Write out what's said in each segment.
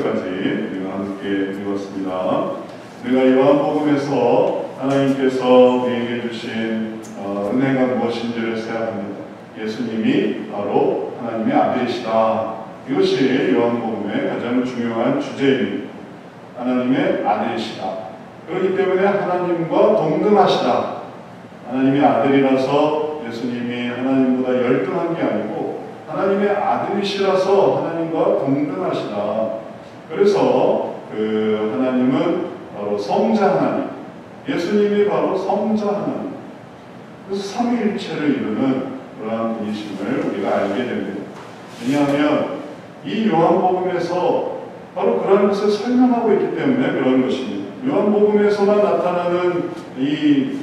10절까지 우리가 함께 읽었습니다. 우리가 요한복음에서 하나님께서 우리에게 주신 은혜가 무엇인지를 생각합니다. 예수님이 바로 하나님의 아들이시다. 이것이 요한복음의 가장 중요한 주제입니다. 하나님의 아들이시다. 그렇기 때문에 하나님과 동등하시다. 하나님의 아들이라서 예수님이 하나님보다 열등한 게 아니고 하나님의 아들이시라서 하나님과 동등하시다. 그래서 그 하나님은 바로 성자 하나님, 예수님이 바로 성자 하나님, 그래서 삼위일체를 이루는 그러한 분이심을 우리가 알게 됩니다. 왜냐하면 이 요한복음에서 바로 그런 것을 설명하고 있기 때문에 그런 것입니다. 요한복음에서만 나타나는 이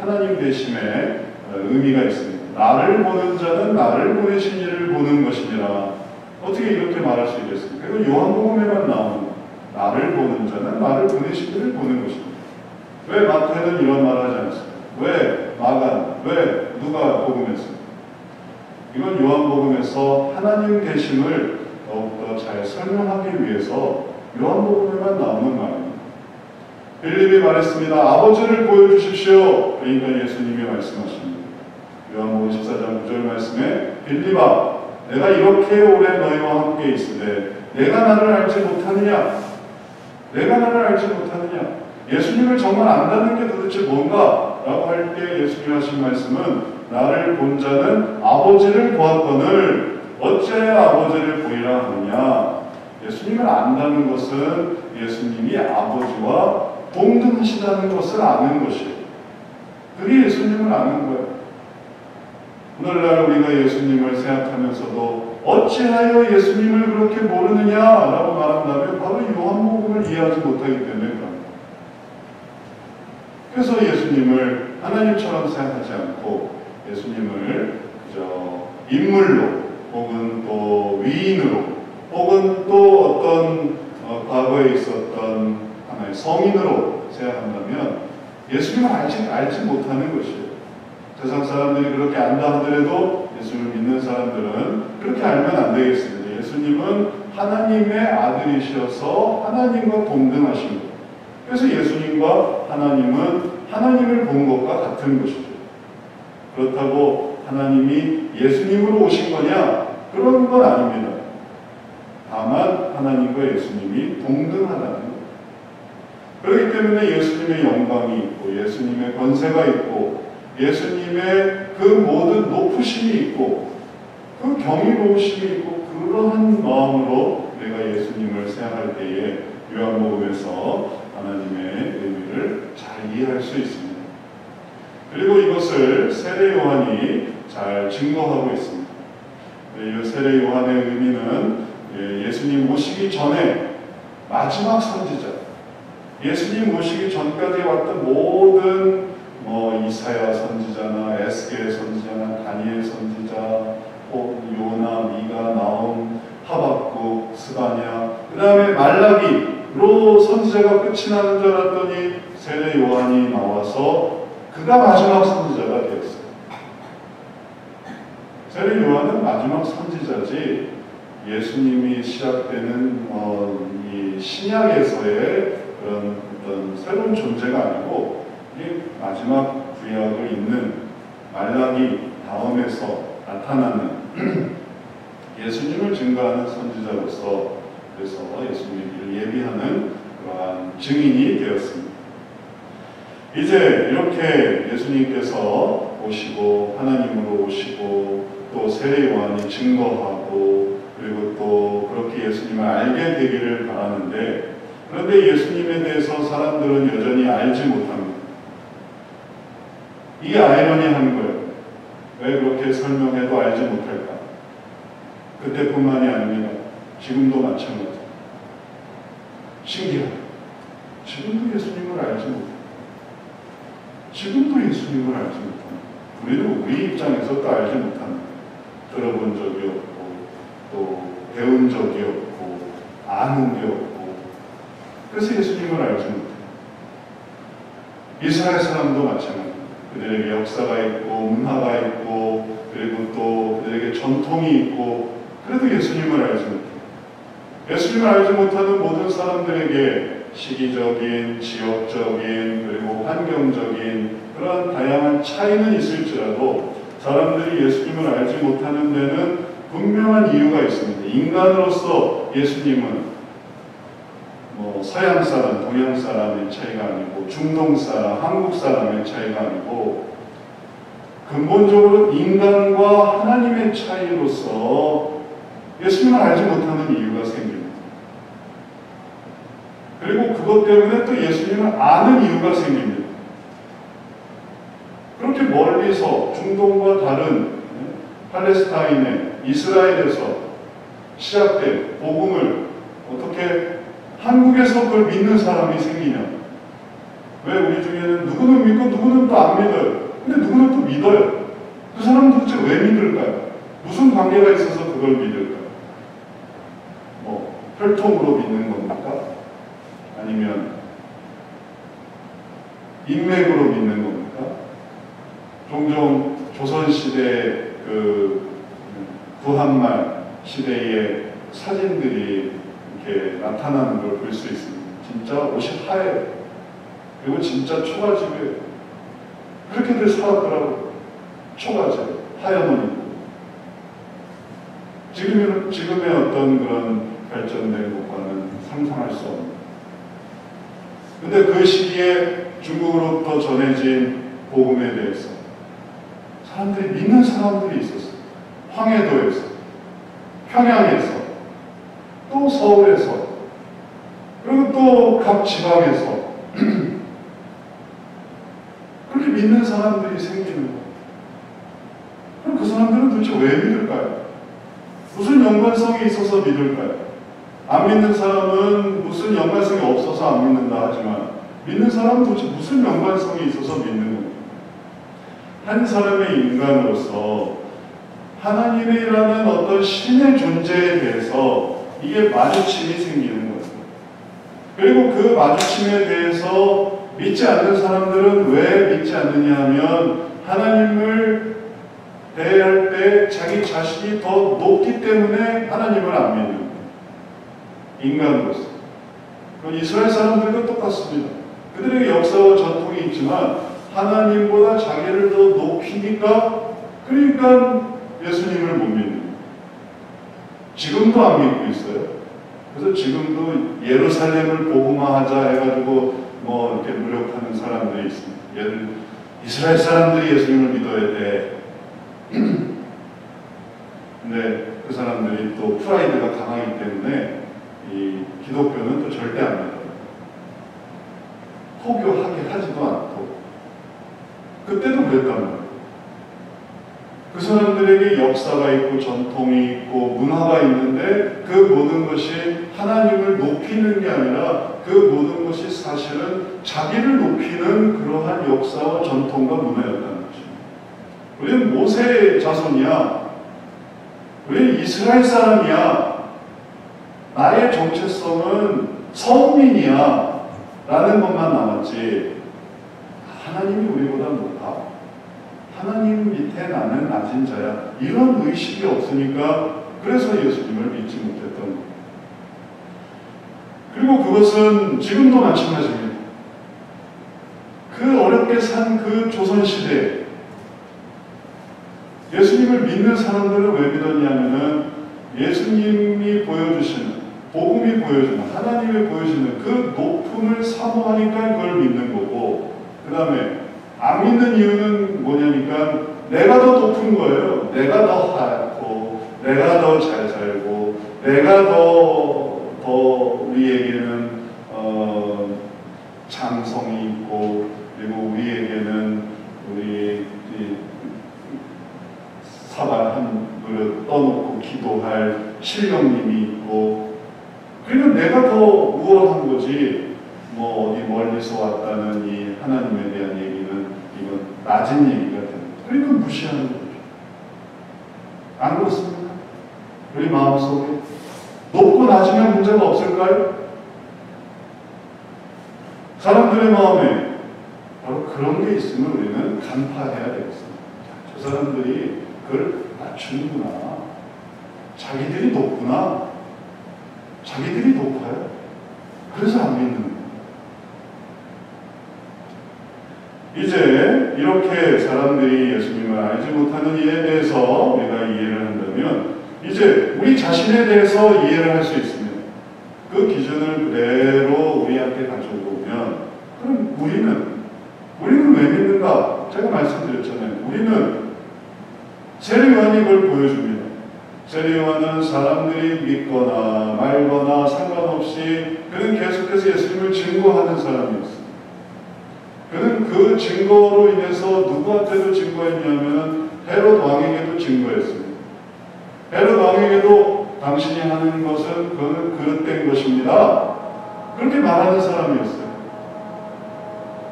하나님 되심의 의미가 있습니다. 나를 보는 자는 나를 보내신 이를 보는 것이니라. 어떻게 이렇게 말할 수 있겠습니까? 이건 요한복음에만 나오는 나를 보는 자는 나를 보내신 이를 보는 것입니다. 왜 마태는 이런 말을 하지 않습니까? 왜 마가, 왜 누가 복음했습니까? 이건 요한복음에서 하나님 되심을 더욱더 잘 설명하기 위해서 요한복음에만 나오는 말입니다. 빌립이 말했습니다. 아버지를 보여주십시오. 그러니까 예수님이 말씀하십니다. 요한복음 14장 9절 말씀에 빌립아, 내가 이렇게 오래 너희와 함께 있으되 내가 나를 알지 못하느냐? 내가 나를 알지 못하느냐? 예수님을 정말 안다는 게 도대체 뭔가? 라고 할 때 예수님 하신 말씀은 나를 본 자는 아버지를 보았거늘 어찌하여 아버지를 보이라 하느냐? 예수님을 안다는 것은 예수님이 아버지와 동등하시다는 것을 아는 것이에요. 그게 예수님을 아는 거예요. 오늘날 우리가 예수님을 생각하면서도 어찌하여 예수님을 그렇게 모르느냐라고 말한다면 바로 요한복음을 이해하지 못하기 때문에 그럽니다. 그래서 예수님을 하나님처럼 생각하지 않고 예수님을 그저 인물로 혹은 또 위인으로 혹은 또 어떤 과거에 있었던 하나의 성인으로 생각한다면 예수님을 알지 못하는 것이에요. 세상 사람들이 그렇게 안다 하더라도 예수님을 믿는 사람들은 그렇게 알면 안 되겠습니다. 예수님은 하나님의 아들이셔서 하나님과 동등하신 것. 그래서 예수님과 하나님은 하나님을 본 것과 같은 것이죠. 그렇다고 하나님이 예수님으로 오신 거냐? 그런 건 아닙니다. 다만 하나님과 예수님이 동등하다는 것. 그렇기 때문에 예수님의 영광이 있고 예수님의 권세가 있고 예수님의 그 모든 높으심이 있고 그 경이로우심이 있고 그러한 마음으로 우리가 예수님을 생각할 때에 요한복음에서 하나님의 의미를 잘 이해할 수 있습니다. 그리고 이것을 세례 요한이 잘 증거하고 있습니다. 이 세례 요한의 의미는 예수님 오시기 전에 마지막 선지자, 예수님 오시기 전까지 왔던 모든 이사야 선지자나 에스겔 선지자나 다니엘 선지자, 요나, 미가, 나홈, 하박국, 스바냐, 그 다음에 말라기로 선지자가 끝이 나는 줄 알았더니 세례 요한이 나와서 그가 마지막 선지자가 되었어요. 세례 요한은 마지막 선지자지 예수님이 시작되는 이 신약에서의 그런 어떤 새로운 존재가 아니고 이 마지막 구약을 잇는 말라기 다음에서 나타나는 예수님을 증거하는 선지자로서 그래서 예수님을 예비하는 그러한 증인이 되었습니다. 이제 이렇게 예수님께서 오시고 하나님으로 오시고 또 세례 요한이 증거하고 그리고 또 그렇게 예수님을 알게 되기를 바라는데 그런데 예수님에 대해서 사람들은 여전히 알지 못합니다. 이게 아이러니한 거예요. 왜 그렇게 설명해도 알지 못할까? 그때뿐만이 아닙니다. 지금도 마찬가지. 신기하다. 지금도 예수님을 알지 못합니다. 지금도 예수님을 알지 못합니다. 우리는 우리 입장에서 또 알지 못합니다. 들어본 적이 없고 또 배운 적이 없고 아는 게 없고 그래서 예수님을 알지 못해요. 이스라엘 사람도 마찬가지입니다. 그들에게 역사가 있고 문화가 있고 그리고 또 그들에게 전통이 있고 그래도 예수님을 알지 못해요. 예수님을 알지 못하는 모든 사람들에게 시기적인, 지역적인, 그리고 환경적인 그런 다양한 차이는 있을지라도 사람들이 예수님을 알지 못하는 데는 분명한 이유가 있습니다. 인간으로서 예수님은 서양 사람, 동양 사람의 차이가 아니고 중동 사람, 한국 사람의 차이가 아니고 근본적으로 인간과 하나님의 차이로서 예수님을 알지 못하는 이유가 생깁니다. 그리고 그것 때문에 또 예수님을 아는 이유가 생깁니다. 그렇게 멀리서 중동과 다른 팔레스타인의 이스라엘에서 시작된 복음을 어떻게 한국에서 그걸 믿는 사람이 생기냐? 왜 우리 중에는 누구는 믿고 누구는 또 안 믿어요. 근데 누구는 또 믿어요. 그 사람은 도대체 왜 믿을까요? 무슨 관계가 있어서 그걸 믿을까요? 혈통으로 믿는 겁니까? 아니면 인맥으로 믿는 겁니까? 종종 조선시대 구한말 시대의 사진들이 이렇게 나타나는 걸 볼 수 있습니다. 진짜 옷이 하얘요. 그리고 진짜 초가집이에요. 그렇게들 살았더라고요. 초가집, 하얀 옷 입고. 지금의 어떤 그런 발전된 것과는 상상할 수 없는. 근데 그 시기에 중국으로부터 전해진 복음에 대해서 사람들이 믿는 사람들이 있었어요. 황해도에서, 평양에서, 또 서울에서, 그리고 또 각 지방에서 그렇게 믿는 사람들이 생기는 거예요. 그럼 그 사람들은 도대체 왜 믿을까요? 무슨 연관성이 있어서 믿을까요? 안 믿는 사람은 무슨 연관성이 없어서 안 믿는다 하지만 믿는 사람은 도대체 무슨 연관성이 있어서 믿는 거예요? 한 사람의 인간으로서 하나님이라는 어떤 신의 존재에 대해서 이게 마주침이 생기는 거예요. 그리고 그 마주침에 대해서 믿지 않는 사람들은 왜 믿지 않느냐 하면 하나님을 대할 때 자기 자신이 더 높기 때문에 하나님을 안 믿는 거예요. 인간으로서. 이스라엘 사람들도 똑같습니다. 그들에게 역사와 전통이 있지만 하나님보다 자기를 더 높이니까 그러니까 예수님을 못 믿는 거예요. 지금도 안 믿고 있어요. 그래서 지금도 예루살렘을 복음화하자 해가지고 이렇게 노력하는 사람들이 있습니다. 이스라엘 사람들이 예수님을 믿어야 돼. 근데 그 사람들이 또 프라이드가 강하기 때문에 이 기독교는 또 절대 안 믿어요. 포교하게 하지도 않고. 그때도 그랬단 말이에요. 그 사람들에게 역사가 있고 전통이 있고 문화가 있는데 그 모든 것이 하나님을 높이는 게 아니라 그 모든 것이 사실은 자기를 높이는 그러한 역사와 전통과 문화였다는 거죠. 우리는 모세의 자손이야. 우리는 이스라엘 사람이야. 나의 정체성은 선민이야. 라는 것만 남았지. 하나님이 우리보다 높아. 하나님 밑에 나는 낮은 자야. 이런 의식이 없으니까 그래서 예수님을 믿지 못했던 거예요. 그리고 그것은 지금도 마찬가지입니다. 그 어렵게 산 그 조선시대에 예수님을 믿는 사람들은 왜 믿었냐면은 예수님이 보여주시는, 복음이 보여주는, 하나님이 보여주는 그 높음을 사모하니까 그걸 믿는 거고, 그 다음에 안 믿는 이유는 뭐냐니까 내가 더 높은 거예요. 내가 더 하얗고, 내가 더 잘 살고, 내가 더 우리에게는 장성이 있고, 그리고 우리에게는 우리 사발 한 그릇 떠놓고 기도할 신령님이 있고, 그러니까 내가 더 우월한 거지. 어디 멀리서 왔다는 이 하나님에 대한 얘기는 이건 낮은 얘기가 됩니다. 그러니까 무시하는 거죠. 안 그렇습니까? 우리 마음속에 높고 낮으면 문제가 없을까요? 사람들의 마음에 바로 그런 게 있으면 우리는 간파해야 되겠습니다. 저 사람들이 그걸 낮추는구나. 자기들이 높구나. 자기들이 높아요. 그래서 안 믿는 거예요. 이제 이렇게 사람들이 예수님을 알지 못하는 이에 대해서 우리가 이해를 한다면 이제 우리 자신에 대해서 이해를 할 수 있습니다. 그 기준을 그대로 우리한테 가져오면 그럼 우리는 왜 믿는가? 제가 말씀드렸잖아요. 우리는 세례요한이 그걸 보여줍니다. 세례요한은 사람들이 믿거나 말거나 상관없이 그는 계속해서 예수님을 증거하는 사람이었습니다. 그는 그 증거로 인해서 누구한테도 증거했냐면 헤롯 왕에게도 증거했습니다. 헤롯 왕에게도 당신이 하는 것은 그는 그릇된 것입니다. 그렇게 말하는 사람이었어요.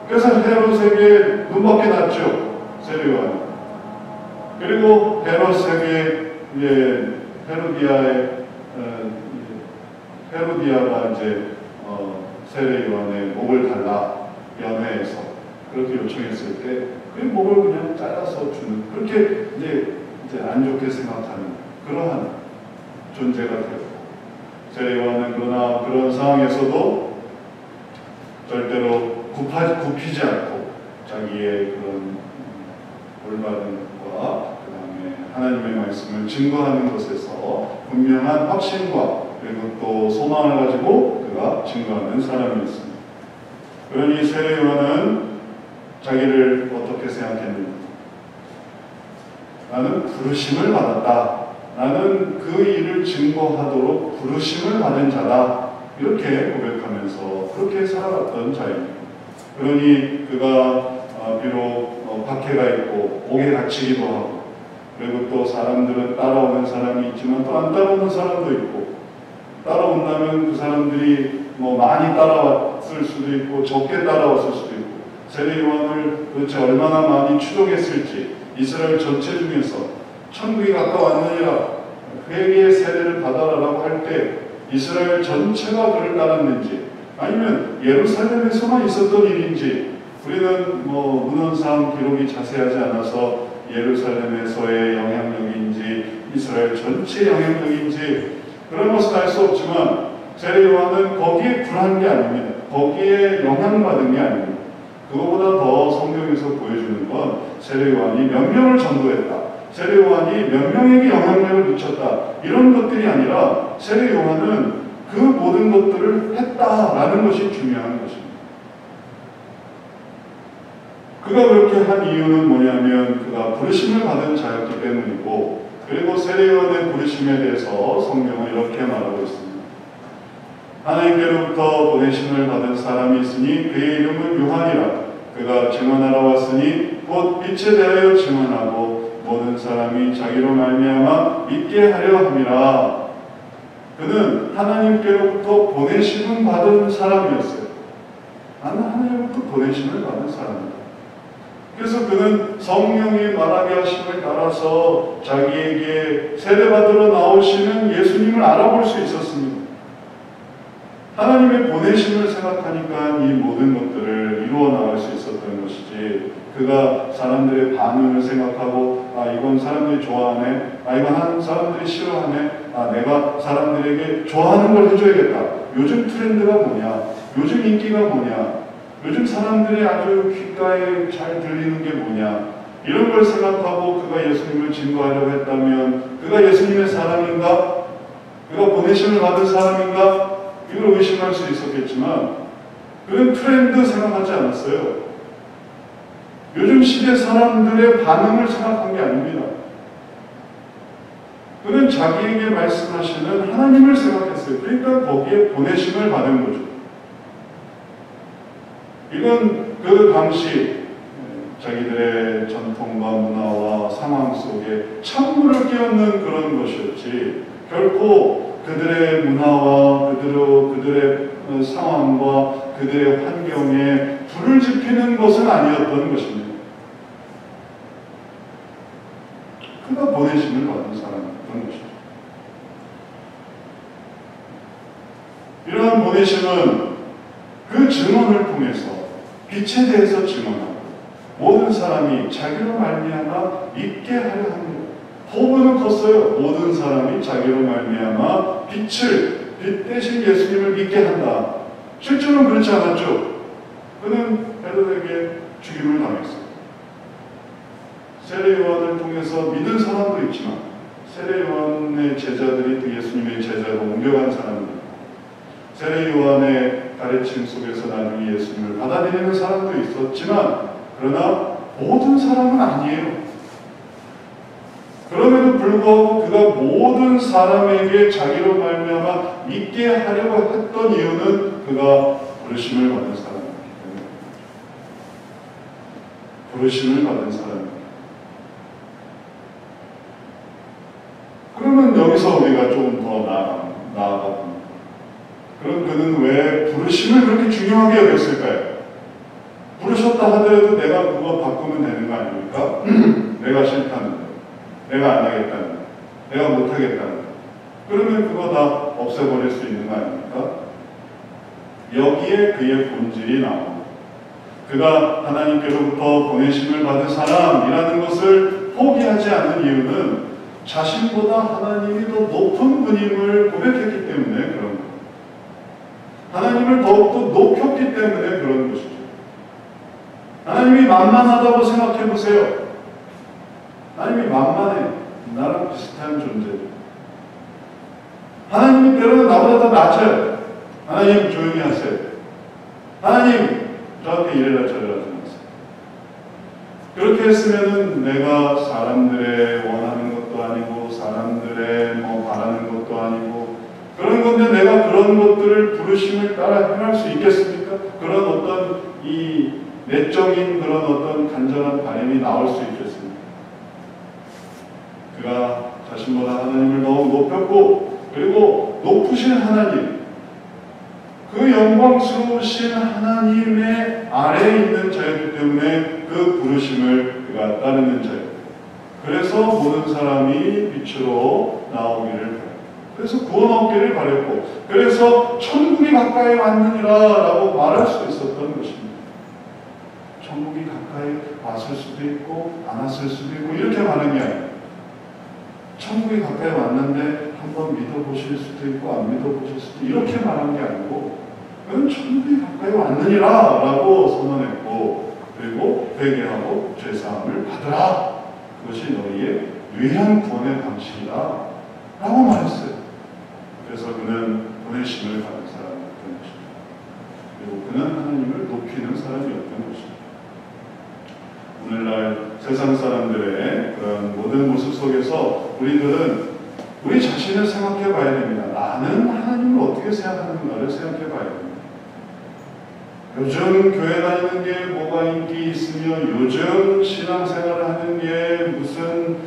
그래서 헤롯에게 눈밖에 났죠. 세례요한. 그리고 헤롯에게 헤로디아가 이제 세례요한의 목을 달라 연회에서 그렇게 요청했을 때 그 목을 그냥 잘라서 주는 그렇게 이제 안 좋게 생각하는 그러한 존재가 되었고 세례요한은 그러나 그런 상황에서도 절대로 굽히지 않고 자기의 그런 올바름과 그 다음에 하나님의 말씀을 증거하는 것에서 분명한 확신과 그리고 또 소망을 가지고 그가 증거하는 사람이었습니다. 그러니 세례요한은 자기를 어떻게 생각했는가? 나는 부르심을 받았다. 나는 그 일을 증거하도록 부르심을 받은 자다. 이렇게 고백하면서 그렇게 살아갔던 자입니다. 그러니 그가 비록 박해가 있고 옥에 갇히기도 하고 그리고 또 사람들은 따라오는 사람이 있지만 또 안 따라오는 사람도 있고 따라온다면 그 사람들이 많이 따라왔을 수도 있고 적게 따라왔을 수도 있고 세례요한을 도대체 얼마나 많이 추종했을지 이스라엘 전체 중에서 천국이 가까웠느니라 그에게 세례를 받아라라고 할 때 이스라엘 전체가 그를 따랐는지 아니면 예루살렘에서만 있었던 일인지 우리는 문헌상 기록이 자세하지 않아서 예루살렘에서의 영향력인지 이스라엘 전체 영향력인지 그런 것은 알 수 없지만 세례요한은 거기에 불한 게 아닙니다. 거기에 영향받은 게 아닙니다. 그거보다 더 성경에서 보여주는 건 세례요한이 몇 명을 전도했다. 세례요한이 몇 명에게 영향력을 미쳤다. 이런 것들이 아니라 세례요한은 그 모든 것들을 했다라는 것이 중요한 것입니다. 그가 그렇게 한 이유는 뭐냐면 그가 부르심을 받은 자였기 때문이고 그리고 세례요한의 부르심에 대해서 성경은 이렇게 말하고 있습니다. 하나님께로부터 보내심을 받은 사람이 있으니 그의 이름은 요한이라. 그가 증언하러 왔으니 곧 빛에 대하여 증언하고 모든 사람이 자기로 말미암아 믿게 하려 함이라. 그는 하나님께로부터 보내심을 받은 사람이었어요. 나는 하나님께로부터 보내심을 받은 사람이다. 그래서 그는 성령이 말하게 하심을 따라서 자기에게 세례받으러 나오시는 예수님을 알아볼 수 있었습니다. 하나님의 보내심을 생각하니까 이 모든 것들을 이루어 나갈 수 있었던 것이지 그가 사람들의 반응을 생각하고 이건 사람들이 좋아하네 이건 사람들이 싫어하네 내가 사람들에게 좋아하는 걸 해줘야겠다. 요즘 트렌드가 뭐냐 요즘 인기가 뭐냐 요즘 사람들이 아주 귓가에 잘 들리는 게 뭐냐 이런 걸 생각하고 그가 예수님을 증거하려고 했다면 그가 예수님의 사람인가? 그가 보내심을 받은 사람인가? 이걸 의심할 수 있었겠지만 그는 트렌드 생각하지 않았어요. 요즘 시대 사람들의 반응을 생각한 게 아닙니다. 그는 자기에게 말씀하시는 하나님을 생각했어요. 그러니까 거기에 보내심을 받은 거죠. 이건 그 당시 자기들의 전통과 문화와 상황 속에 찬물을 끼얹는 그런 것이었지 결코 그들의 문화와 그들의 상황과 그들의 환경에 불을 지피는 것은 아니었던 것입니다. 그가 보내심을 받은 사람이었던 것이죠. 이러한 보내심은 그 증언을 통해서 빛에 대해서 증언하고 모든 사람이 자기로 말미암아 믿게 하려 합니다. 포부는 컸어요. 모든 사람이 자기로 말미암아 빛을 빛 대신 예수님을 믿게 한다. 실제로는 그렇지 않았죠. 그는 헤롯에게 죽임을 당했어요. 세례 요한을 통해서 믿은 사람도 있지만 세례 요한의 제자들이 또 예수님의 제자로 옮겨간 사람들, 세례 요한의 가르침 속에서 나중에 예수님을 받아들이는 사람도 있었지만 그러나 모든 사람은 아니에요. 그럼에도 불구하고 그가 모든 사람에게 자기로 말미암아 믿게 하려고 했던 이유는 그가 부르심을 받은 사람이기 때문에, 부르심을 받은 사람입니다. 그러면 여기서 우리가 좀 더 나아가 봅니다. 그럼 그는 왜 부르심을 그렇게 중요하게 여겼을까요? 부르셨다 하더라도 내가 그거 바꾸면 되는 거 아닙니까? 내가 싫다는데, 내가 안 하겠다는데, 내가 못하겠다는데, 그러면 그거 다 없애버릴 수 있는 거 아닙니까? 여기에 그의 본질이 나옵니다. 그가 하나님께로부터 보내심을 받은 사람이라는 것을 포기하지 않는 이유는 자신보다 하나님이 더 높은 분임을 고백했기 때문에 그런 거예요. 하나님을 더욱더 높였기 때문에 그런 것이죠. 하나님이 만만하다고 생각해 보세요. 하나님이 만만해. 나랑 비슷한 존재죠. 하나님이 때로는 나보다 더 낮아요. 하나님 조용히 하세요. 하나님 저한테 이래라 저래라 좀 하세요. 그렇게 했으면은 내가 사람들의 원하는 것도 아니고 사람들의 바라는 것도 아니고 그런 건데 내가 그런 것들을 부르심을 따라 행할 수 있겠습니까? 그런 어떤 이 내적인 그런 어떤 간절한 바람이 나올 수 있겠습니까? 그가 자신보다 하나님을 너무 높였고 그리고 높으신 하나님, 그 영광스러우신 하나님의 아래에 있는 자였기 때문에 그 부르심을 그가 따르는 자예요. 그래서 모든 사람이 빛으로 나오기를 바랍니다. 그래서 구원 얻기를 바랬고, 그래서 천국이 가까이 왔느니라 라고 말할 수 있었던 것입니다. 천국이 가까이 왔을 수도 있고 안 왔을 수도 있고 이렇게 말하는 게 아니에요. 천국이 가까이 왔는데 한번 믿어보실 수도 있고 안 믿어보실 수도 있고 이렇게 말한 게 아니고 그는 천국이 가까이 왔느니라 라고 선언했고 그리고 회개하고 죄사함을 받으라. 그것이 너희의 유일한 구원의 방식이다 라고 말했어요. 그래서 그는 보내심을 받은 사람이었던 것입니다. 그리고 그는 하나님을 높이는 사람이었던 것입니다. 오늘날 세상 사람들의 그런 모든 모습 속에서 우리들은 우리 자신을 생각해 봐야 됩니다. 나는 하나님을 어떻게 생각하는가를 생각해 봐야 됩니다. 요즘 교회 다니는 게 뭐가 인기 있으며 요즘 신앙생활을 하는 게 무슨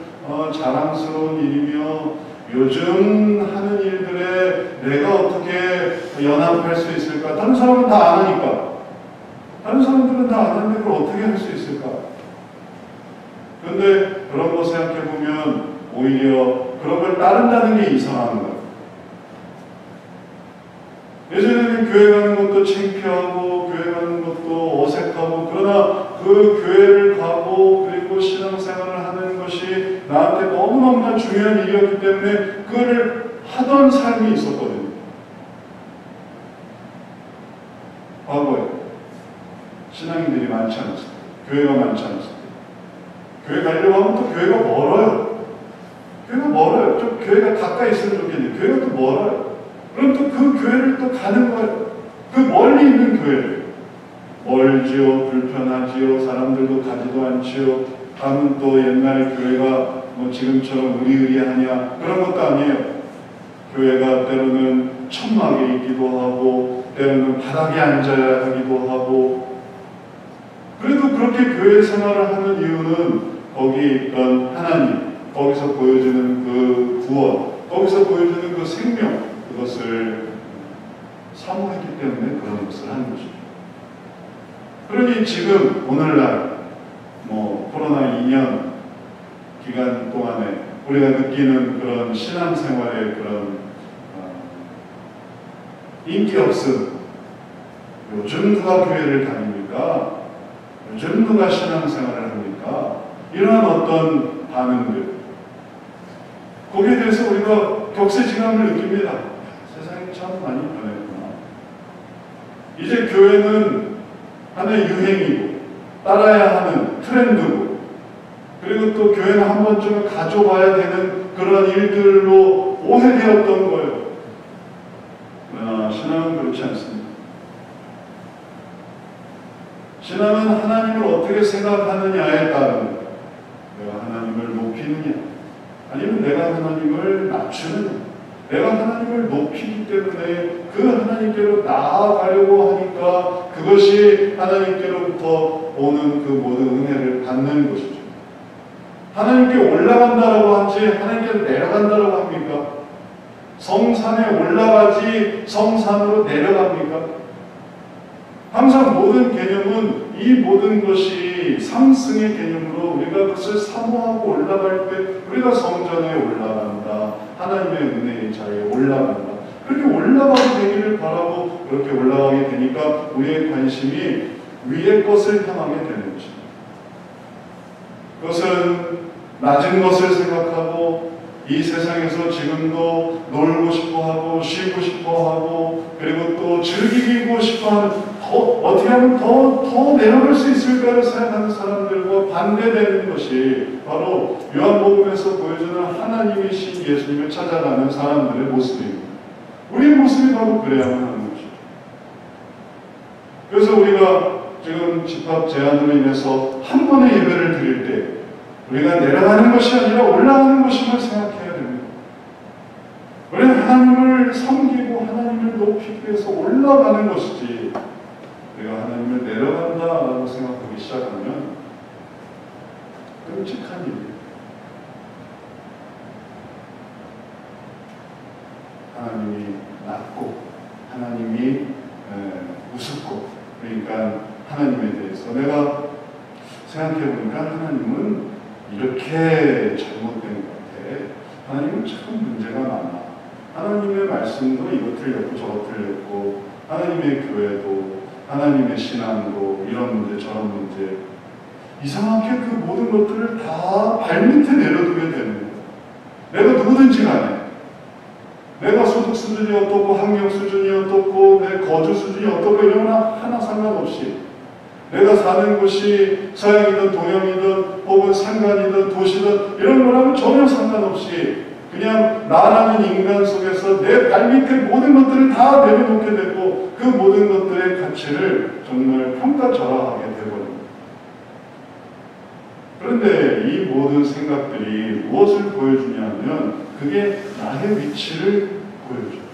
자랑스러운 일이며 요즘 하는 일들에 내가 어떻게 연합할 수 있을까? 다른 사람은 다 안 하니까. 다른 사람들은 다 안 하는데 그걸 어떻게 할 수 있을까? 그런데 그런 거 생각해 보면 오히려 그런 걸 따른다는 게 이상한 거예요. 예전에는 교회 가는 것도 창피하고 교회 가는 것도 어색하고 그러나 그 교회를 가고 그리고 신앙생활을 하는 것이 나한테 너무너무나 중요한 일이었기 때문에 그거를 하던 삶이 있었거든요. 과거에 신앙인들이 많지 않았을 때, 교회가 많지 않았을 때 교회 가려고 하면 또 교회가 멀어요. 교회가 멀어요. 좀 교회가 가까이 있으면 좋겠는데 교회가 또 멀어요. 그럼 또 그 교회를 또 가는 거예요. 그 멀리 있는 교회를. 멀지요, 불편하지요, 사람들도 가지도 않지요. 가면 또 옛날 교회가 지금처럼 의리의리하냐 그런 것도 아니에요. 교회가 때로는 천막에 있기도 하고 때로는 바닥에 앉아야 하기도 하고 그래도 그렇게 교회 생활을 하는 이유는 거기에 있던 하나님, 거기서 보여주는 그 구원, 거기서 보여주는 그 생명 그것을 사모했기 때문에 그런 것을 하는 것입니다. 그러니 지금 오늘날 코로나 2년 기간 동안에 우리가 느끼는 그런 신앙생활의 그런 인기 없음, 요즘 누가 교회를 다닙니까? 요즘 누가 신앙생활을 합니까? 이러한 어떤 반응들 거기에 대해서 우리가 격세지감을 느낍니다. 세상이 참 많이 변했구나. 이제 교회는 하나의 유행이고 따라야 하는 트렌드고, 그리고 또 교회는 한 번쯤은 가져봐야 되는 그런 일들로 오해되었던 거예요. 그러나 신앙은 그렇지 않습니다. 신앙은 하나님을 어떻게 생각하느냐에 따른 거예요. 내가 하나님을 높이느냐, 아니면 내가 하나님을 낮추느냐. 내가 하나님을 높이기 때문에 그 하나님께로 나아가려고 하니까 그것이 하나님께로부터 오는 그 모든 은혜를 받는 것이죠. 하나님께 올라간다라고 하지 하나님께로 내려간다라고 합니까? 성산에 올라가지 성산으로 내려갑니까? 항상 모든 개념은 이 모든 것이 상승의 개념으로 우리가 그것을 사모하고 올라갈 때 우리가 성전에 올라간다, 하나님의 은혜의 자리에 올라간다, 그렇게 올라가게 되기를 바라고 그렇게 올라가게 되니까 우리의 관심이 위의 것을 향하게 되는 것입니다. 그것은 낮은 것을 생각하고 이 세상에서 지금도 놀고 싶어하고 쉬고 싶어하고 그리고 또 즐기고 싶어하는, 어떻게 하면 더 내려갈 수 있을까를 생각하는 사람들과 반대되는 것이 바로 요한복음에서 보여주는 하나님이신 예수님을 찾아가는 사람들의 모습입니다. 우리의 모습이 바로 그래야만 하는 것이죠. 그래서 우리가 지금 집합 제한으로 인해서 한 번의 예배를 드릴 때 우리가 내려가는 것이 아니라 올라가는 것임을 생각해야 됩니다. 우리는 하나님을 섬기고 하나님을 높이기 위해서 올라가는 것이지, 우리가 하나님을 내려간다라고 생각하기 시작하면 끔찍한 일이에요. 하나님이 낮고 하나님이 우습고, 그러니까 하나님에 대해서 내가 생각해보니까 하나님은 이렇게 잘못된 것 같아. 하나님은 참 문제가 많아. 하나님의 말씀도 이거 틀렸고 저거 틀렸고, 하나님의 교회도 하나님의 신앙도 이런 문제 저런 문제, 이상하게 그 모든 것들을 다 발밑에 내려두게 되는 거예요. 내가 누구든지 간에 내가 소득 수준이 어떻고 학력 수준이 어떻고 내 거주 수준이 어떻고 이런 건 하나 상관없이, 내가 사는 곳이 서양이든 동양이든 혹은 산간이든 도시든 이런 거라면 전혀 상관없이 그냥 나라는 인간 속에서 내 발밑에 모든 것들을 다 내려놓게 되고 그 모든 것들의 가치를 정말 평가절하하게 되버립니다. 그런데 이 모든 생각들이 무엇을 보여주냐면 그게 나의 위치를 보여줘요.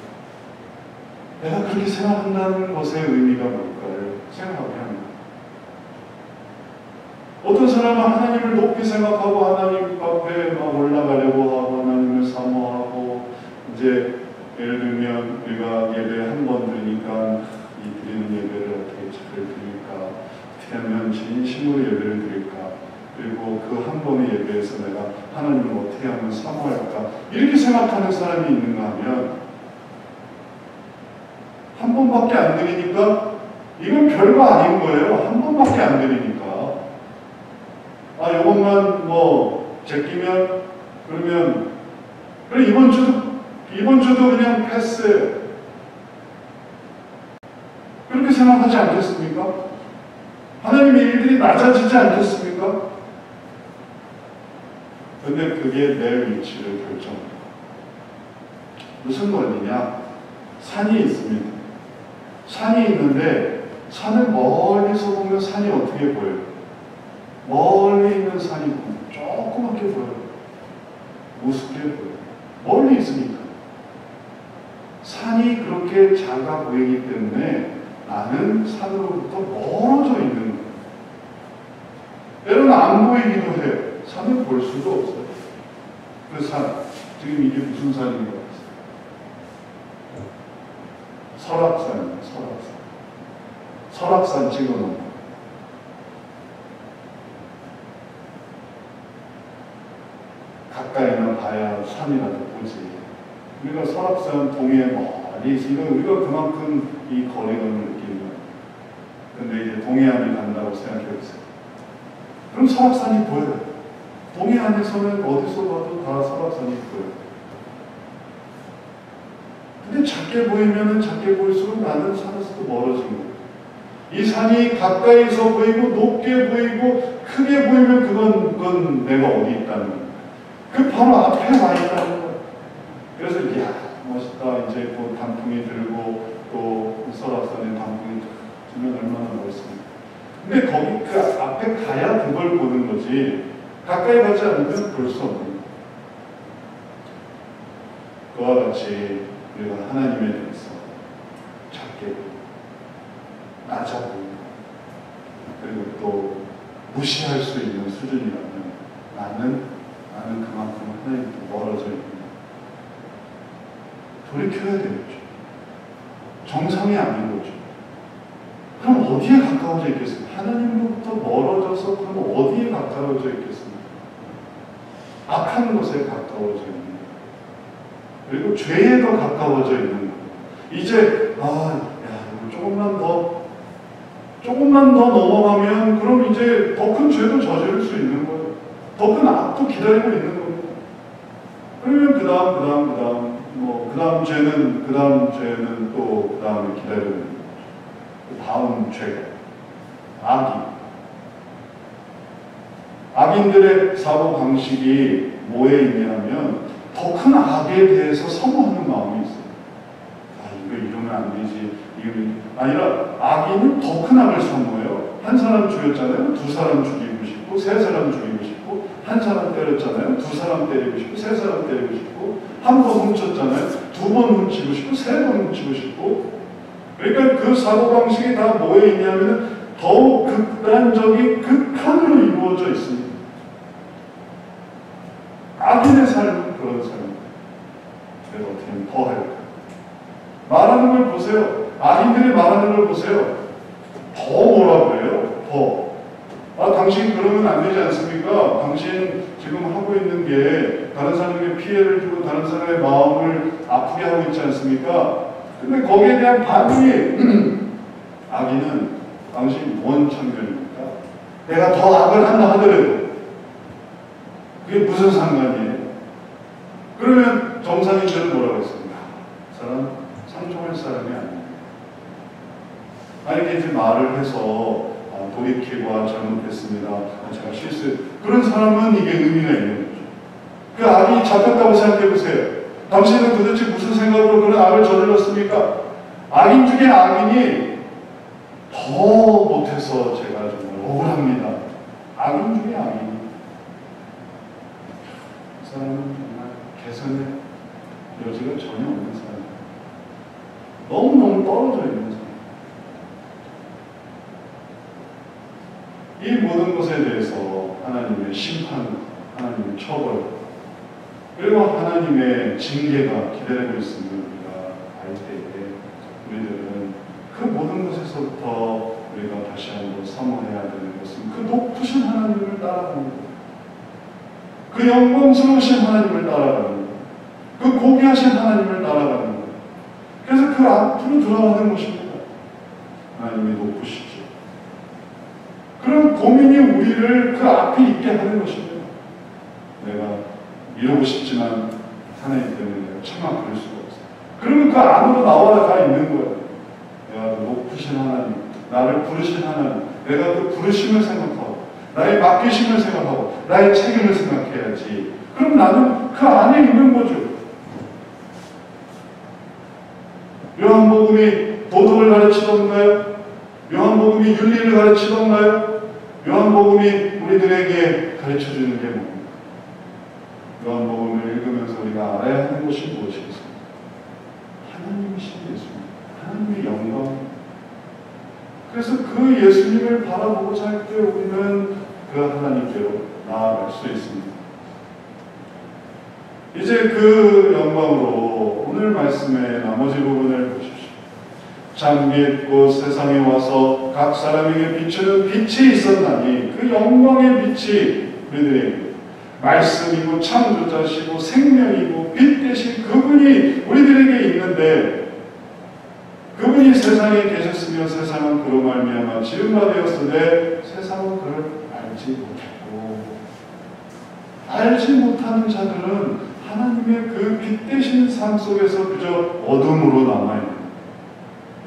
내가 그렇게 생각한다는 것의 의미가 뭘까를 생각하게 합니다. 어떤 사람은 하나님을 높이 생각하고 하나님 앞에 막 올라가려고 하고 하나님을 사모하고, 이제 예를 들면 우리가 예배 한 번 드리니까 이 드리는 예배를 어떻게 잘 드릴까, 어떻게 하면 진심으로 예배를 드릴까, 그리고 그 한 번의 예배에서 내가 하나님을 어떻게 하면 사모할까, 이렇게 생각하는 사람이 있는가 하면 한 번밖에 안 드리니까 이건 별거 아닌 거예요. 한 번밖에 안 드리니까. 요것만 제끼면, 그러면, 그래, 이번 주도 그냥 패스해요. 그렇게 생각하지 않겠습니까? 하나님의 일들이 낮아지지 않겠습니까? 근데 그게 내 위치를 결정합니다. 무슨 원리냐? 산이 있습니다. 산이 있는데, 산을 멀리서 보면 산이 어떻게 보여요? 멀리 있는 산이 보면 조그맣게 보여요. 우습게 보여요. 멀리 있으니까. 산이 그렇게 작아 보이기 때문에 나는 산으로부터 멀어져 있는 거예요. 때로는 안 보이기도 해요. 산을 볼 수도 없어요. 그 산, 지금 이게 무슨 산인 것 같아요? 설악산이에요. 설악산 찍어놓은 거. 가까이만 봐야 산이라도 보지. 우리가 설악산 동해 멀리 있으니까 우리가 그만큼 이 거리감을 느끼는 거예요. 근데 이제 동해안에 간다고 생각해보세요. 그럼 설악산이 보여요. 동해안에서는 어디서 봐도 다 설악산이 보여요. 근데 자기 작게 보이면은 작게 보일수록 나는 산에서도 멀어진 거예요. 이 산이 가까이서 보이고 높게 보이고 크게 보이면 그건 내가 어디 있다는 거예요. 그 바로 앞에 와 있다는 거예요. 그래서 이야 멋있다. 이제 곧 단풍이 들고 또 설악산에 단풍이 들면 얼마나 멋있습니까. 근데 거기 그 앞에 가야 그걸 보는 거지 가까이 가지 않으면 볼 수 없는 거예요. 그와 같이 우리가 하나님에 대해서 작게 보이고 낮아 보이고 그리고 또 무시할 수 있는 수준이라면 나는 그만큼 하나님께 멀어져 있는 돌이켜야 되겠죠. 정상이 아닌 거죠. 그럼 어디에 가까워져 있겠습니까? 하나님으로부터 멀어져서 그럼 어디에 가까워져 있겠습니까? 악한 것에 가까워져 있는 거예요. 그리고 죄에 더 가까워져 있는 거예요. 이제 조금만 더 넘어가면 그럼 이제 더 큰 죄도 저지를 수 있는 거예요. 더 큰 악도 기다리고 있는 겁니다. 그러면 그 다음 죄는 또 그 다음에 기다리고 있는 거죠. 그 다음 죄가 악인들의 사고 방식이 뭐에 있냐면 더 큰 악에 대해서 사모하는 마음이 있어요. 이거 이러면 안 되지. 아니라 악인은 더 큰 악을 사모해요. 한 사람 죽였잖아요. 두 사람 죽이고 싶고, 세 사람 죽이고 싶고, 한 사람 때렸잖아요. 두 사람 때리고 싶고, 세 사람 때리고 싶고, 한 번 훔쳤잖아요. 두 번 훔치고 싶고, 세 번 훔치고 싶고. 그러니까 그 사고방식이 다 뭐에 있냐면 더욱 극단적인 극한으로 이루어져 있습니다. 악인의 삶은 그런 삶입니다. 내가 어떻게 하면 더 할까? 말하는 걸 보세요. 악인들이 말하는 걸 보세요. 더 뭐라고 해요? 더. 당신 그러면 안 되지 않습니까? 당신 지금 하고 있는 게 다른 사람에게 피해를 주고 다른 사람의 마음을 아프게 하고 있지 않습니까? 근데 거기에 대한 반응이 악인은 당신 뭔 참견입니까? 내가 더 악을 한다 하더라도 그게 무슨 상관이에요? 그러면 정상인들은 뭐라고 했습니까? 사람 상종할 사람이 아니에요. 아니 이제 말을 해서 돌이키고 잘못했습니다. 제가 실수. 그런 사람은 이게 의미가 있는 거죠. 그 악이 잡혔다고 생각해 보세요. 당신은 도대체 무슨 생각으로 그런 악을 저질렀습니까? 악인 중에 악인이 더 못해서 제가 정말 억울합니다. 악인 중에 악인. 그 사람은 정말 개선의 여지가 전혀 없는 사람이에요. 너무너무 떨어져 있는 사람. 이 모든 것에 대해서 하나님의 심판, 하나님의 처벌, 그리고 하나님의 징계가 기다리고 있음을 우리가 알 때에 우리들은 그 모든 것에서부터 우리가 다시 한번 사모해야 되는 것은 그 높으신 하나님을 따라가는 것, 그 영광스러우신 하나님을 따라가는 것, 그 고귀하신 하나님을 따라가는 것. 그래서 그 앞으로 들어가는 것입니다. 하나님이 높으시죠. 그런 고민이 우리를 그 앞에 있게 하는 것입니다. 내가 이러고 싶지만 하나님 때문에 내가 차마 그럴 수가 없어요. 그러면 그 안으로 나와가 있는 거예요. 내가 그 높으신 하나님, 나를 부르신 하나님, 내가 그 부르심을 생각하고 나의 맡기심을 생각하고 나의 책임을 생각해야지. 그럼 나는 그 안에 있는 거죠. 요한복음이 도덕을 가르치던가요? 요한복음이 윤리를 가르치던가요? 요한복음이 우리들에게 가르쳐주는 게 뭡니까? 요한복음을 읽으면서 우리가 알아야 하는 것이 무엇이겠습니까? 하나님이신 예수님, 하나님의 영광. 그래서 그 예수님을 바라보고자 할 때 우리는 그 하나님께로 나아갈 수 있습니다. 이제 그 영광으로 오늘 말씀의 나머지 부분을 보십시오. 참 빛 곧 세상에 와서 각 사람에게 비추는 빛이 있었나니 그 영광의 빛이 우리들에게 말씀이고 창조자시고 생명이고 빛 대신 그분이 우리들에게 있는데 그분이 세상에 계셨으며 세상은 그로 말미암아 지은 바 되었으되 세상은 그를 알지 못했고 알지 못하는 자들은 하나님의 그 빛 대신 삶 속에서 그저 어둠으로 남아있는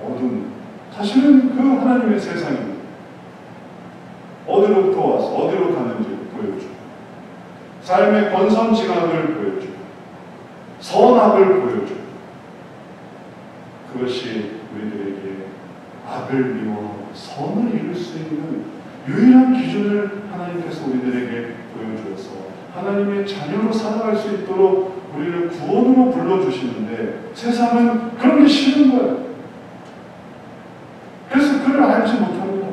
어둠. 사실은 그 하나님의 세상입니다. 어디로부터 와서 어디로 가는지 보여주고 삶의 권선징악을 보여주고 선악을 보여주고 그것이 우리들에게 악을 미워하고 선을 이룰 수 있는 유일한 기준을 하나님께서 우리들에게 보여주어서 하나님의 자녀로 살아갈 수 있도록 우리를 구원으로 불러주시는데 세상은 그런 게 싫은 거예요. 그래서 그를 알지 못합니다.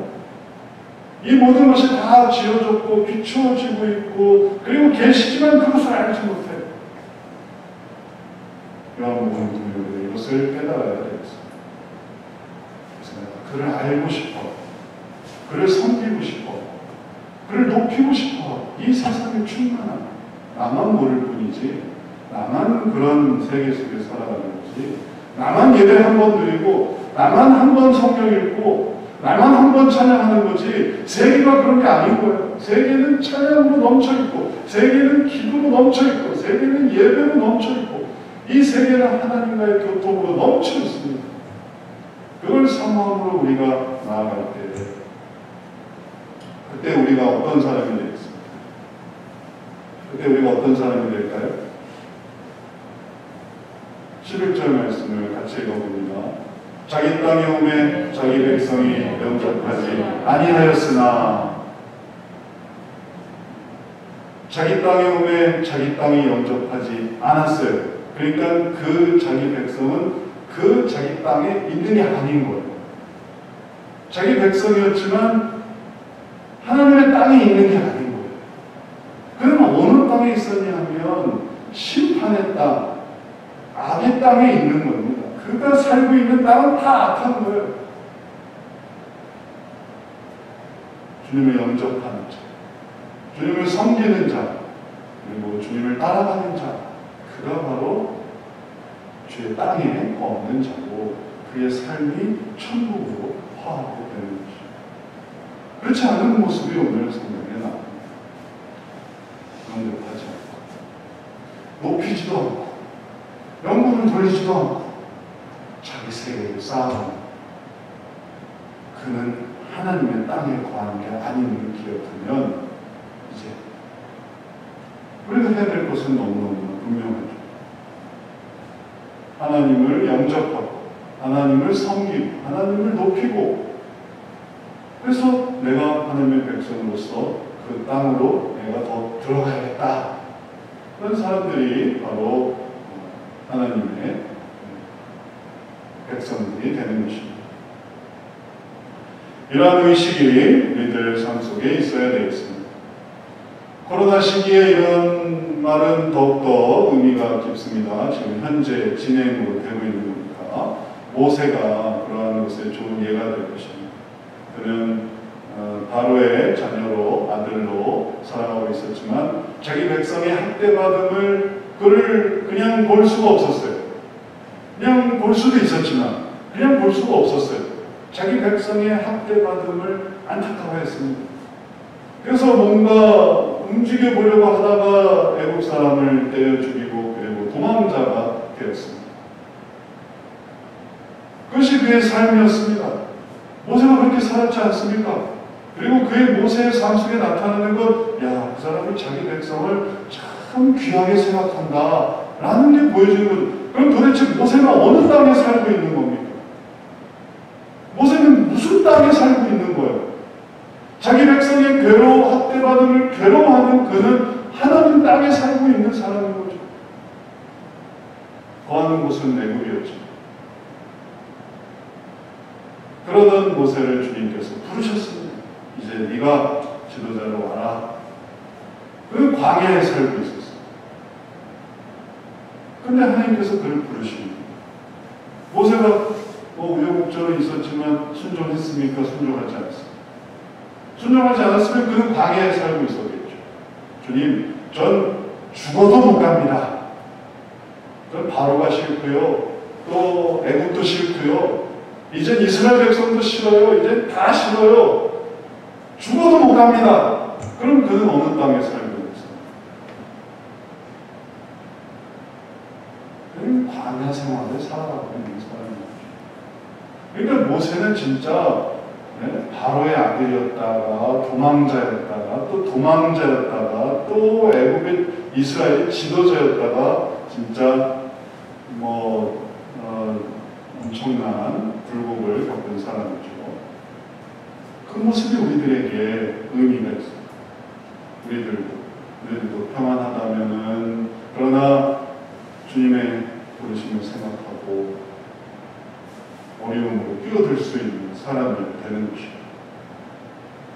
이 모든 것이 다 지어졌고 비추어지고 있고 그리고 계시지만 그것을 알지 못해요. 요한복음 보면 이것을 깨달아야 되겠습니다. 그래서 내가 그를 알고 싶어, 그를 섬기고 싶어, 그를 높이고 싶어. 이 세상에 충만한 나만 모를 뿐이지 나만 그런 세계 속에 살아가는 거지 나만 예배 한 번 드리고 나만 한 번 성경 읽고 나만 한 번 찬양하는 거지 세계가 그런 게 아닌 거예요. 세계는 찬양으로 넘쳐있고 세계는 기도로 넘쳐있고 세계는 예배로 넘쳐있고 이 세계는 하나님과의 교통으로 넘쳐있습니다. 그걸 사모함으로 우리가 나아갈 때 그때 우리가 어떤 사람이 되겠습니까? 그때 우리가 어떤 사람이 될까요? 11절 말씀을 같이 읽어봅니다. 자기 땅에 오매 자기 백성이 영접하지 아니하였으나 자기 땅에 오매 자기 땅이 영접하지 않았어요. 그러니까 그 자기 백성은 그 자기 땅에 있는 게 아닌 거예요. 자기 백성이었지만 하나님의 땅에 있는 게 아닌 거예요. 그러면 어느 땅에 있었냐 하면 심판의 땅, 악의 땅에 있는 겁니다. 그가 살고 있는 땅은 다 악한 거예요. 주님을 영접하는 자, 주님을 섬기는 자, 그리고 주님을 따라가는 자, 그가 바로 주의 땅에 없는 자고 그의 삶이 천국으로 화합되는 것입니다. 그렇지 않은 모습이 오늘 성경에 나옵니다. 영접하지 않고 높이지도 않고 영광을 돌리지도 않고 자기 세계를 쌓아가는 그는 하나님의 땅에 거하는 게 아닌 기억하면 이제 우리가 해야 될 것은 너무너무 분명하죠. 하나님을 영접하고 하나님을 섬기고 하나님을 높이고 그래서 내가 하나님의 백성으로서 그 땅으로 내가 더 들어가야겠다. 그런 사람들이 바로 하나님의 백성들이 되는 것입니다. 이러한 의식이 우리들 삶 속에 있어야 되겠습니다. 코로나 시기에 이런 말은 더욱더 의미가 깊습니다. 지금 현재 진행으로 되고 있는 거니까 모세가 그러한 것에 좋은 예가 될 것입니다. 그는 바로의 자녀로 아들로 살아가고 있었지만 자기 백성의 학대받음을 그를 그냥 볼 수가 없었어요. 그냥 볼 수도 있었지만 그냥 볼 수가 없었어요. 자기 백성의 학대받음을 안타까워했습니다. 그래서 뭔가 움직여 보려고 하다가 애국 사람을 때려 죽이고 그리고 도망자가 되었습니다. 그것이 그의 삶이었습니다. 모세가 그렇게 살았지 않습니까? 그리고 그의 모세의 삶 속에 나타나는 것, 야, 그 사람이 자기 백성을 참 귀하게 생각한다 라는 게 보여지는 거죠. 그럼 도대체 모세가 어느 땅에 살고 있는 겁니까? 모세는 무슨 땅에 살고 있는 거예요? 자기 백성의 괴로워, 학대받음을 괴로워하는 그는 하나님 땅에 살고 있는 사람인 거죠. 거하는 곳은 내국이었죠. 그러던 모세를 주님께서 부르셨습니다. 이제 네가 지도자로 와라. 그 광야에 살고 있었어요. 근데 하나님께서 그를 부르십니다. 모세가 우여곡절은 있었지만 순종했습니까? 순종하지 않았습니다. 순종하지 않았으면 그는 광야에 살고 있었겠죠. 주님, 전 죽어도 못 갑니다. 전 바로가 싫고요. 또 애국도 싫고요. 이젠 이스라엘 백성도 싫어요. 이젠 다 싫어요. 죽어도 못 갑니다. 그럼 그는 어느 땅에 살고 있어요? 생활을 살아가고 있는 사람이었죠. 그러니까 모세는 진짜 바로의 아들이었다가 도망자였다가 또 도망자였다가 또 애굽의 이스라엘 지도자였다가 진짜 엄청난 굴곡을 겪은 사람이죠. 그 모습이 우리들에게 의미가 있어요. 우리들도 평안하다면은, 그러나 주님의 부르심을 생각하고 어려움으로 뛰어들 수 있는 사람이 되는 것이죠.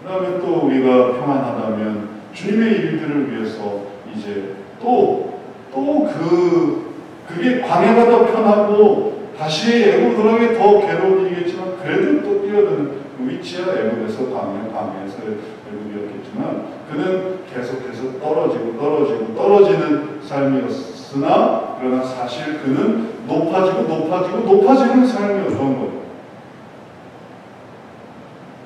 그 다음에 또 우리가 평안하다면 주님의 일들을 위해서 이제 그게 광야가 더 편하고 다시 애굽 돌아가기 더 괴로운 일이겠지만 그래도 또 뛰어드는 위치야. 애굽에서 광야에서 애굽이었겠지만 그는 계속해서 떨어지는 삶이었으나 그러나 사실 그는 높아지는 삶이었던 거예요.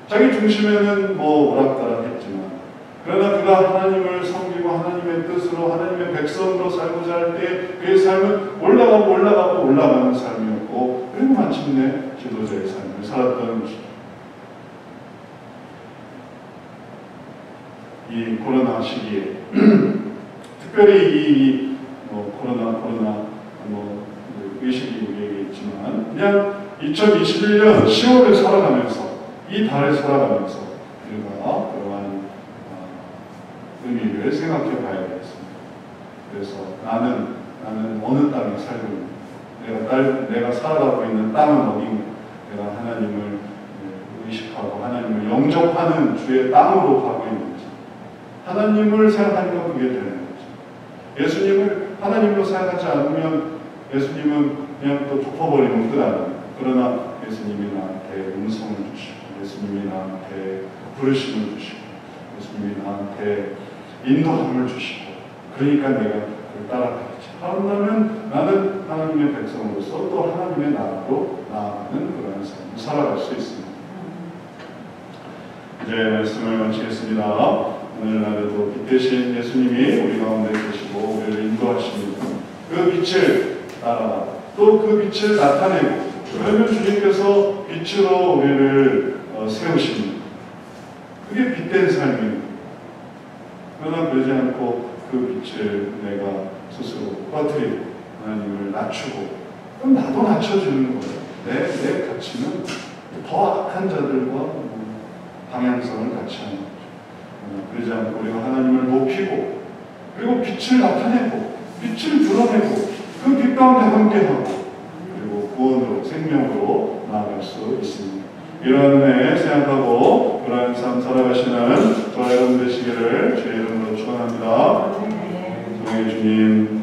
자기 중심에는 오락가락했지만 그러나 그가 하나님을 섬기고 하나님의 뜻으로 하나님의 백성으로 살고자 할 때 그의 삶은 올라가는 삶이었고 그리고 마침내 지도자의 삶을 살았던 것이죠. 이 코로나 시기에 특별히 코로나 의식이 우리에게 있지만 그냥 2021년 10월을 살아가면서 이 달을 살아가면서 우리가 그러한 의미를 생각해 봐야 되겠습니다. 그래서 나는 어느 땅에 살고 있는가? 내가 살아가고 있는 땅은 어딘가? 내가 하나님을 의식하고 하나님을 영접하는 주의 땅으로 가고 있는지, 하나님을 생각하니까 그게 되는 거죠. 예수님을 하나님으로 생각하지 않으면 예수님은 그냥 또 덮어버리면 끝 아니에요. 그러나 예수님이 나한테 음성을 주시고 예수님이 나한테 부르심을 주시고 예수님이 나한테 인도함을 주시고 그러니까 내가 그걸 따라가야지. 그런다면 나는 하나님의 백성으로서 또 하나님의 나라로 나아가는 그런 삶을 살아갈 수 있습니다. 이제 말씀을 마치겠습니다. 오늘날에도 빛 대신 예수님이 우리 가운데 계시고 우리를 인도하십니다. 그 빛을 따라 또 그 빛을 나타내고 그러면 주님께서 빛으로 우리를 세우십니다. 그게 빛된 삶입니다. 그러나 그러지 않고 그 빛을 내가 스스로 꺼뜨리고 하나님을 낮추고 그럼 나도 낮춰주는 거예요. 내 가치는 더 악한 자들과 방향성을 같이 하는 거죠. 그러지 않고 우리가 하나님을 높이고 그리고 빛을 나타내고 빛을 드러내고 그 빛 가운데 함께하고 그리고 구원으로 생명으로 나아갈 수 있습니다. 이러한 은혜 생각하고 그러한 삶 살아가시는 저와 여러분 되시기를 주의 이름으로 축원합니다. 주님